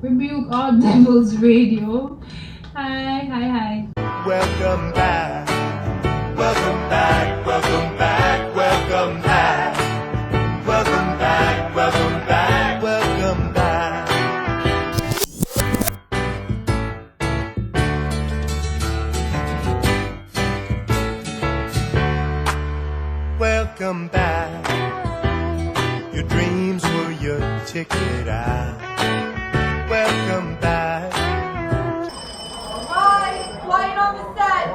Rebuke All Devils Radio. Hi, hi, hi. Welcome back. Welcome back. Welcome back. Welcome back. Welcome back. Welcome back. Welcome back. Welcome back. Your dreams were your ticket out. Welcome back. Quiet on the set.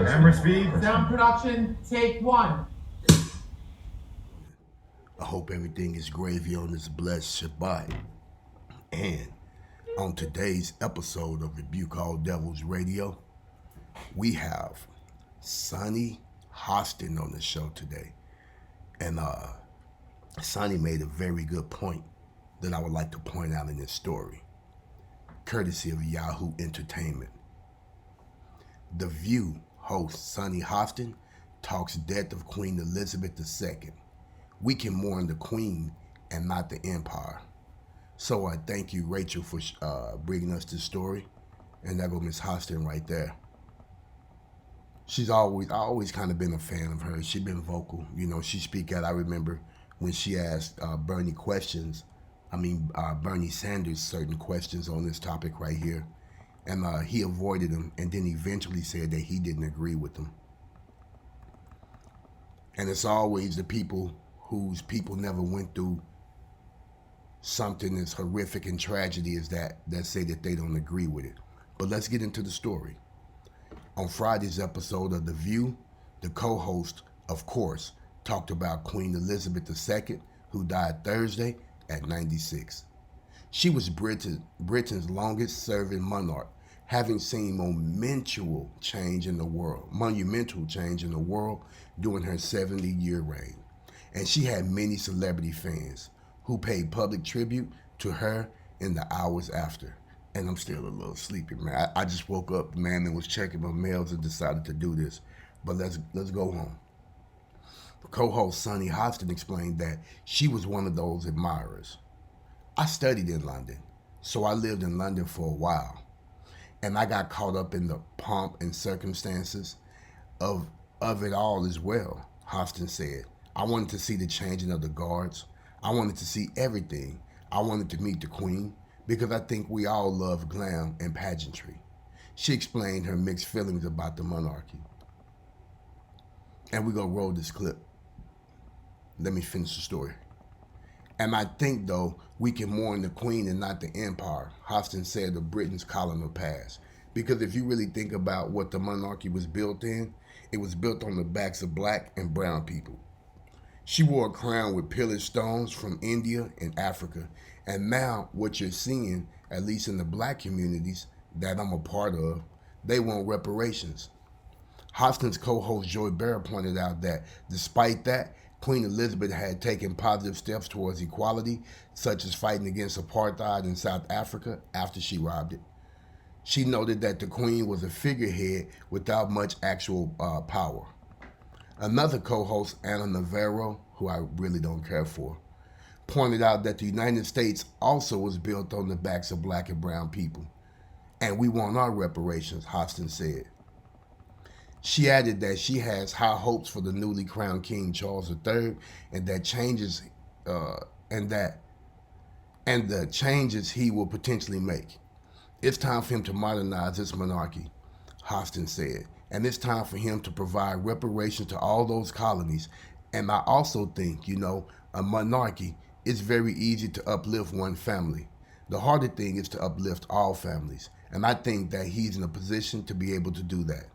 Camera speed. Sound production, take one. I hope everything is gravy on this blessed Shabbat. And on today's episode of Rebuke All Devils Radio, we have Sonny Hostin on the show today. And Sonny made a very good point that I would like to point out in this story, courtesy of Yahoo Entertainment. The View host Sonny Hostin talks death of Queen Elizabeth II. We can mourn the Queen and not the Empire. So I thank you, Rachel, for bringing us this story. And there go Miss Hostin right there. I always kind of been a fan of hers. She's been vocal. You know, she speak out. I remember when she asked Bernie Sanders certain questions on this topic right here. And he avoided them and then eventually said that he didn't agree with them. And it's always the people whose people never went through something as horrific and tragedy as that say that they don't agree with it. But let's get into the story. On Friday's episode of The View, the co-host, of course, talked about Queen Elizabeth II, who died Thursday at 96. She was Britain's longest-serving monarch, having seen monumental change in the world during her 70-year reign. And she had many celebrity fans who paid public tribute to her in the hours after. And I'm still a little sleepy, man. I just woke up, man, and was checking my mails and decided to do this. But let's go home. Co-host Sonny Hostin explained that she was one of those admirers. I studied in London, so I lived in London for a while. And I got caught up in the pomp and circumstances of it all as well, Hostin said. I wanted to see the changing of the guards. I wanted to see everything. I wanted to meet the Queen because I think we all love glam and pageantry. She explained her mixed feelings about the monarchy. And we're going to roll this clip. Let me finish the story. And I think, though, we can mourn the Queen and not the Empire, Hostin said of Britain's colonial past. Because if you really think about what the monarchy was built in, it was built on the backs of black and brown people. She wore a crown with pillared stones from India and Africa. And now what you're seeing, at least in the black communities that I'm a part of, they want reparations. Hostin's co-host Joy Barra pointed out that despite that, Queen Elizabeth had taken positive steps towards equality, such as fighting against apartheid in South Africa after she robbed it. She noted that the Queen was a figurehead without much actual power. Another co-host, Anna Navarro, who I really don't care for, pointed out that the United States also was built on the backs of black and brown people. And we want our reparations, Hostin said. She added that she has high hopes for the newly crowned King Charles III and the changes he will potentially make. It's time for him to modernize this monarchy, Hostin said, and it's time for him to provide reparations to all those colonies. And I also think, a monarchy, it's very easy to uplift one family. The harder thing is to uplift all families, and I think that he's in a position to be able to do that.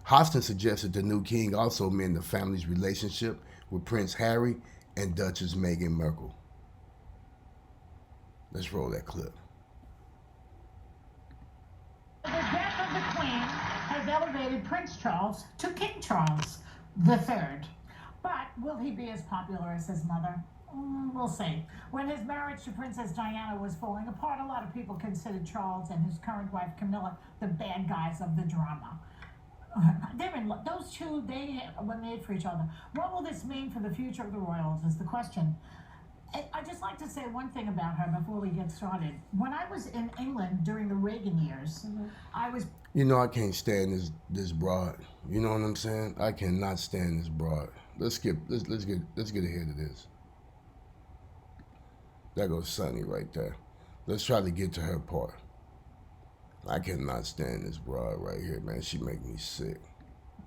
Hostin suggested the new king also mend the family's relationship with Prince Harry and Duchess Meghan Markle. Let's roll that clip. The death of the Queen has elevated Prince Charles to King Charles III. But will he be as popular as his mother? We'll see. When his marriage to Princess Diana was falling apart, a lot of people considered Charles and his current wife Camilla the bad guys of the drama. Those two, they were made for each other. What will this mean for the future of the royals is the question. I'd just like to say one thing about her before we get started. When I was in England during the Reagan years, I was. You know, I can't stand this broad. You know what I'm saying? I cannot stand this broad. Let's get ahead of this. There goes Sonny right there. Let's try to get to her part. I cannot stand this broad right here, man. She make me sick.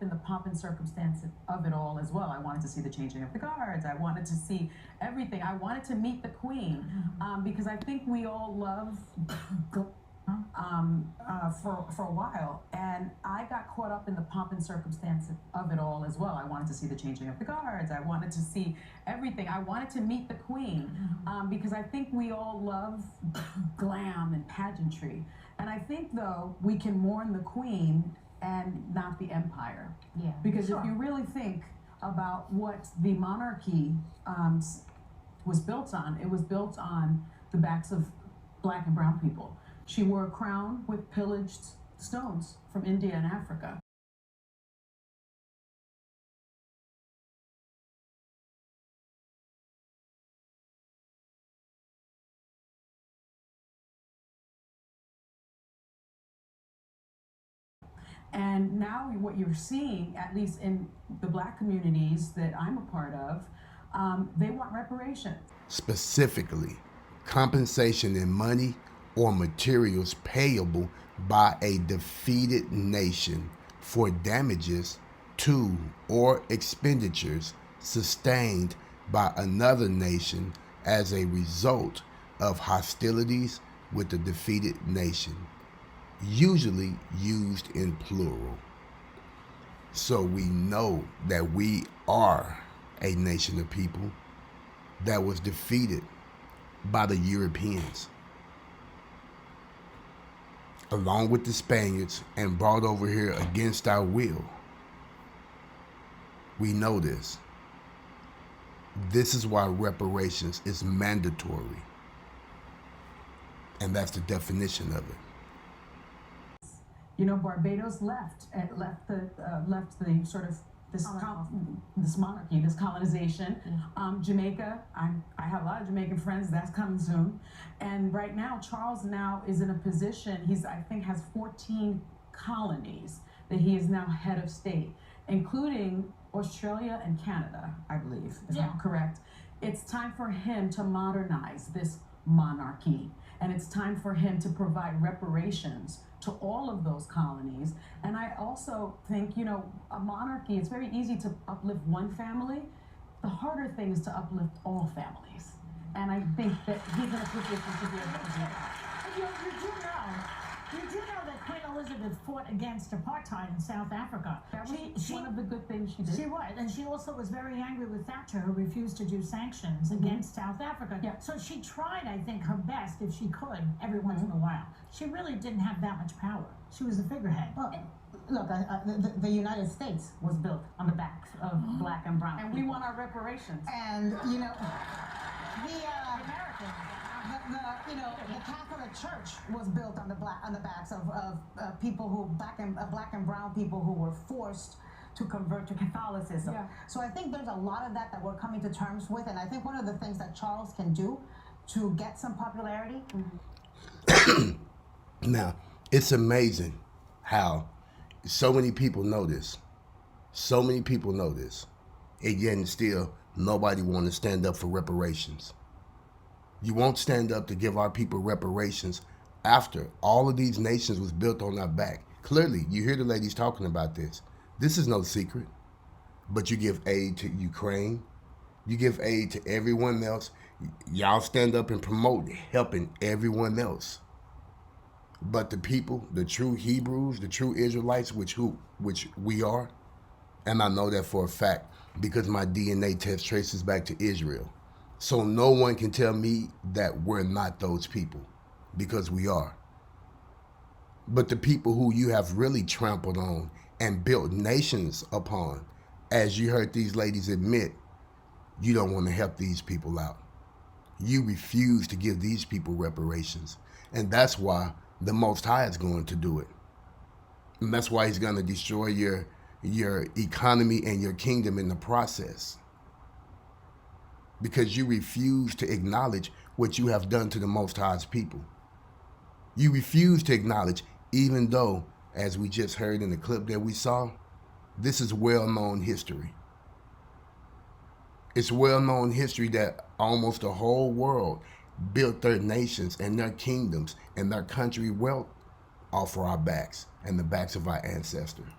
In the pomp and circumstance of it all as well. I wanted to see the changing of the guards. I wanted to see everything. I wanted to meet the queen because I think we all love for a while, and I got caught up in the pomp and circumstance of it all as well. I wanted to see the changing of the guards. I wanted to see everything. I wanted to meet the queen because I think we all love glam and pageantry, and I think though we can mourn the queen and not the empire. Yeah. Because if you really think about what the monarchy was built on, it was built on the backs of black and brown people. She wore a crown with pillaged stones from India and Africa. And now what you're seeing, at least in the black communities that I'm a part of, they want reparations. Specifically, compensation in money or materials payable by a defeated nation for damages to or expenditures sustained by another nation as a result of hostilities with the defeated nation, usually used in plural. So we know that we are a nation of people that was defeated by the Europeans, along with the Spaniards, and brought over here against our will. We know this. This is why reparations is mandatory. And that's the definition of it. You know, Barbados left the sort of this monarchy, this colonization. Jamaica, I have a lot of Jamaican friends. That's coming soon. And right now, Charles now is in a position. I think has 14 colonies that he is now head of state, including Australia and Canada, I believe. Is that correct? It's time for him to modernize this monarchy, and it's time for him to provide reparations to all of those colonies. And I also think, you know, a monarchy, it's very easy to uplift one family. The harder thing is to uplift all families. And I think that he's in a position to be able to do that. You do know that Queen Elizabeth fought against apartheid in South Africa. That was one of the good things she did. She was, and she also was very angry with Thatcher, who refused to do sanctions against South Africa. Yeah. So she tried, I think, her best, if she could, every once in a while. She really didn't have that much power. She was a figurehead. Well, look, the United States was built on the backs of black and brown And people. we want our reparations. And, you know, American. the Catholic Church was built on the backs of people who black and brown people who were forced to convert to Catholicism. Yeah. So I think there's a lot of that we're coming to terms with, and I think one of the things that Charles can do to get some popularity. Now, it's amazing how so many people know this. So many people know this. And yet still nobody want to stand up for reparations. You won't stand up to give our people reparations after all of these nations was built on our back. Clearly, you hear the ladies talking about this. This is no secret. But you give aid to Ukraine. You give aid to everyone else. Y'all stand up and promote helping everyone else. But the people, the true Hebrews, the true Israelites, which we are, and I know that for a fact because my DNA test traces back to Israel. So no one can tell me that we're not those people, because we are. But the people who you have really trampled on and built nations upon, as you heard these ladies admit, you don't want to help these people out. You refuse to give these people reparations. And that's why the Most High is going to do it. And that's why he's going to destroy your economy and your kingdom in the process. because you refuse to acknowledge what you have done to the Most High's people. You refuse to acknowledge, even though, as we just heard in the clip that we saw, this is well-known history. It's well-known history that almost the whole world built their nations and their kingdoms and their country wealth off of our backs and the backs of our ancestors.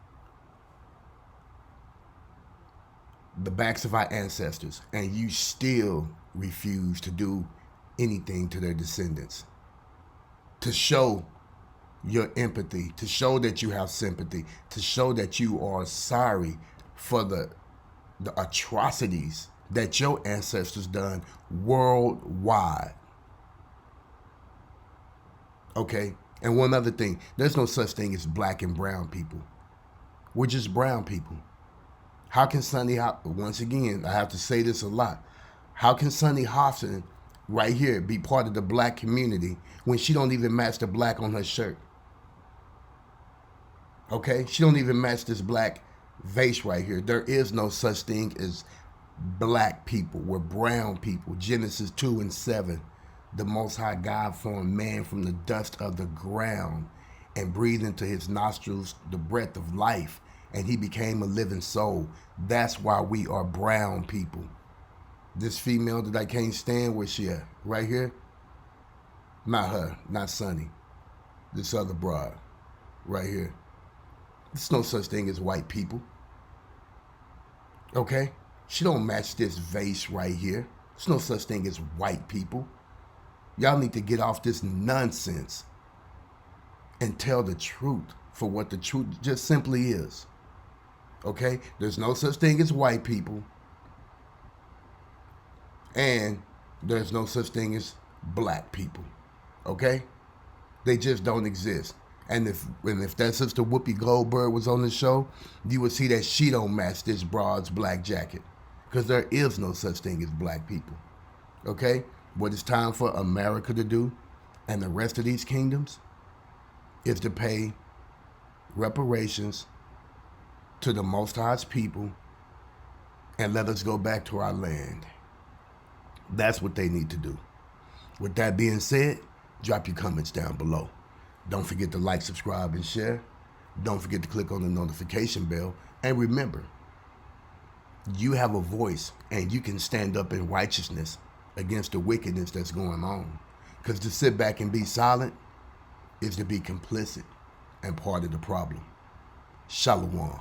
The backs of our ancestors, and you still refuse to do anything to their descendants, to show your empathy, to show that you have sympathy, to show that you are sorry for the atrocities that your ancestors done worldwide. Okay? And one other thing, there's no such thing as black and brown people. We're just brown people. How can Sunny once again, I have to say this a lot, how can Sunny Hostin right here be part of the black community when she don't even match the black on her shirt? Okay? She don't even match this black vase right here. There is no such thing as black people. We're brown people. Genesis 2:7. The Most High God formed man from the dust of the ground and breathed into his nostrils the breath of life, and he became a living soul. That's why we are brown people. This female that I can't stand, where she at? Right here? Not her, not Sunny. This other broad, right here. There's no such thing as white people. Okay? She don't match this vase right here. There's no such thing as white people. Y'all need to get off this nonsense and tell the truth for what the truth just simply is. Okay? There's no such thing as white people. And there's no such thing as black people. Okay? They just don't exist. And if that sister Whoopi Goldberg was on the show, you would see that she don't match this broad's black jacket. Because there is no such thing as black people. Okay? What it's time for America to do, and the rest of these kingdoms, is to pay reparations to the Most High's people and let us go back to our land. That's what they need to do. With that being said, drop your comments down below. Don't forget to like, subscribe, and share. Don't forget to click on the notification bell. And remember, you have a voice, and you can stand up in righteousness against the wickedness that's going on. Because to sit back and be silent is to be complicit and part of the problem. Shalom.